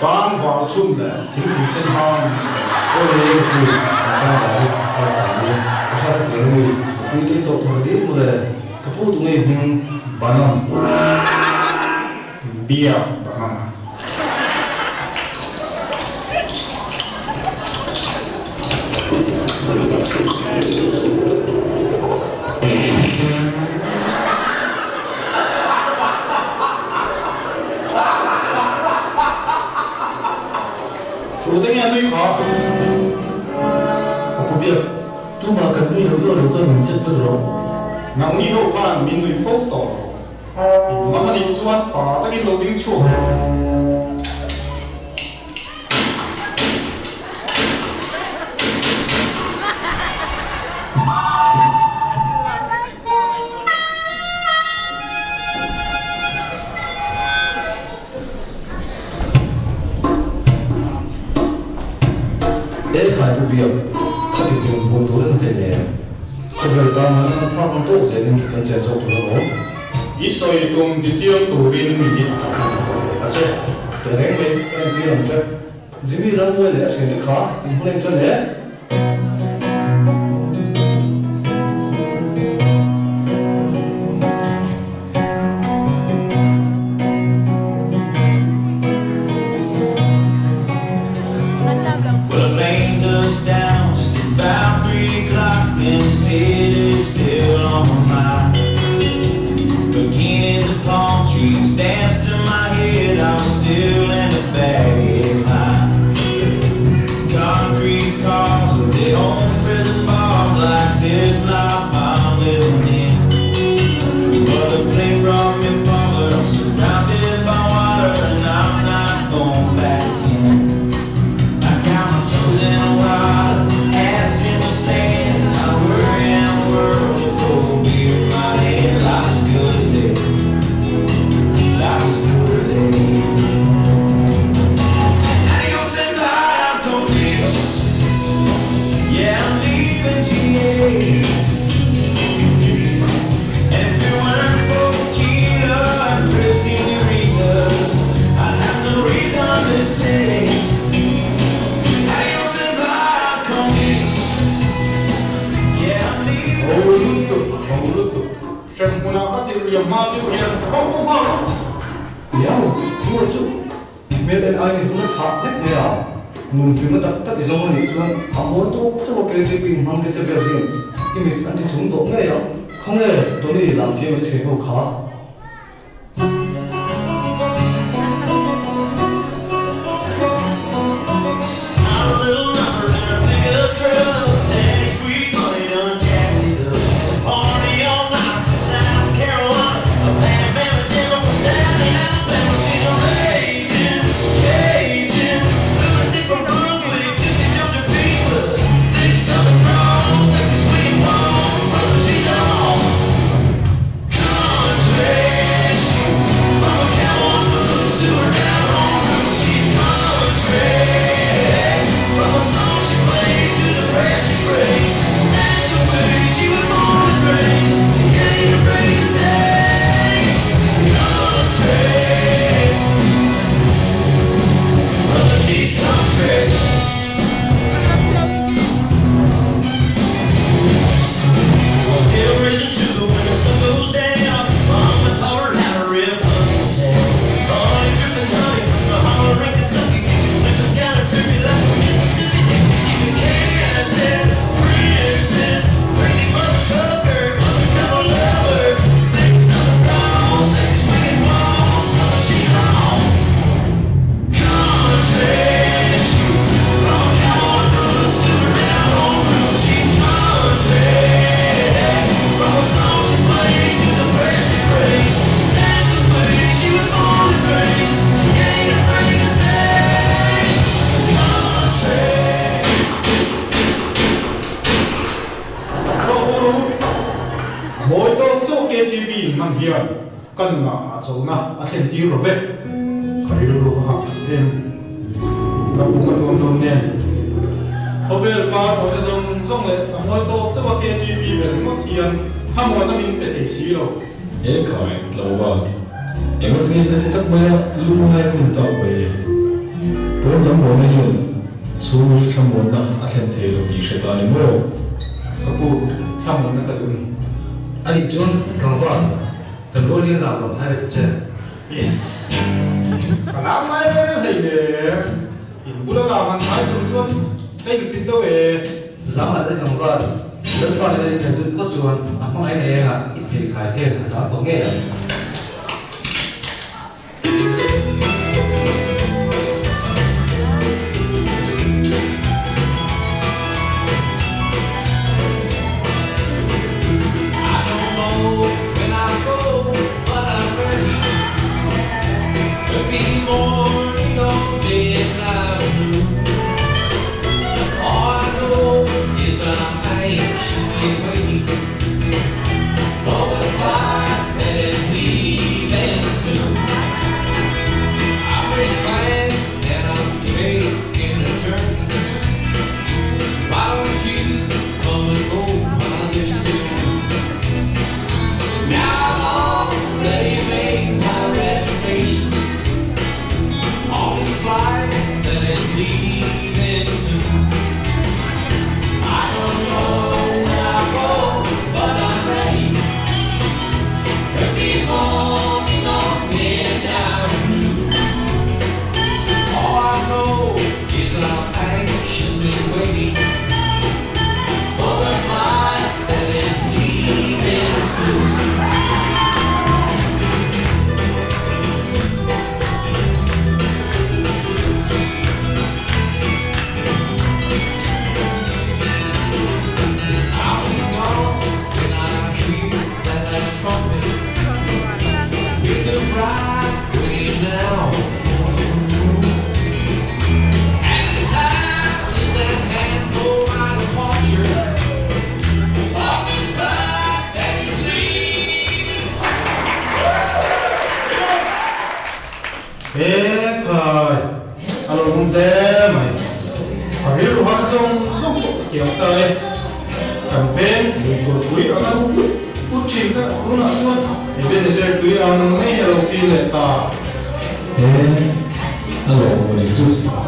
Bang vào chung là thính bị sinh hong ôi ôi đang nói sao cái người đi đi chỗ thằng đi một là cái phụ tụi mình bán non bia bán non tôi nghe tôi khó không biết tu mà cần đi đâu đâu rồi mình sẽ tự rồi nóng như đâu qua mình người phốt tổ mà mình đi xuân bỏ cái lỗ tiếng chuột để khai bộ biểu khắc phục những vấn đề này nè không phải là mình phải phát tốt sẽ nên cần sẽ做được rồi 있어야 좀 뒤지형 도리는 일이 아체 대행에 cái làm cho chỉ là mua để chuyện được khó mình không nên cho để Mẹ ai cũng rất khó hết nè à, mình cứ mà tất cái dòng này xuống, họ muốn tốt cho một cái chế bình mang cái chế việc gì, cái mình ăn thì thúng tốt ngay à, không nghe, tôi đi làm thêm cái chế độ khó. cần mà số na thành tiêu rồi về khởi đầu vào học em và cũng có luôn luôn nè có về ba có thể dùng xong rồi mua tô chắc là KGB về những con tiền tham mua nó mình phải thể xí rồi khỏi lâu vào em có thấy cái tắc mơ lúc này cũng tao về bốn năm bốn này xuống trong bốn năm anh xem thấy được gì sẽ tao đi mua các cụ tham mua nó thật đúng 아니 전 강과 롤링 나로 타야 되지 yes và lắm mấy thầy để thì cũng đã làm ăn thái thường xuân cái xin đâu về giá mà tới 강과 몇 번에 되는 것 중, 아마 애가 이렇게 갈 때에서 동해야. ê khởi alo không tê mày phải hiểu hoa xong giúp kiểu tơi cầm phên mình cột túi ở đâu cút chìm các cũng nọ xuống thì bên này sẽ túi ở nó ngay đầu tiên lại tỏ thế alo mình chút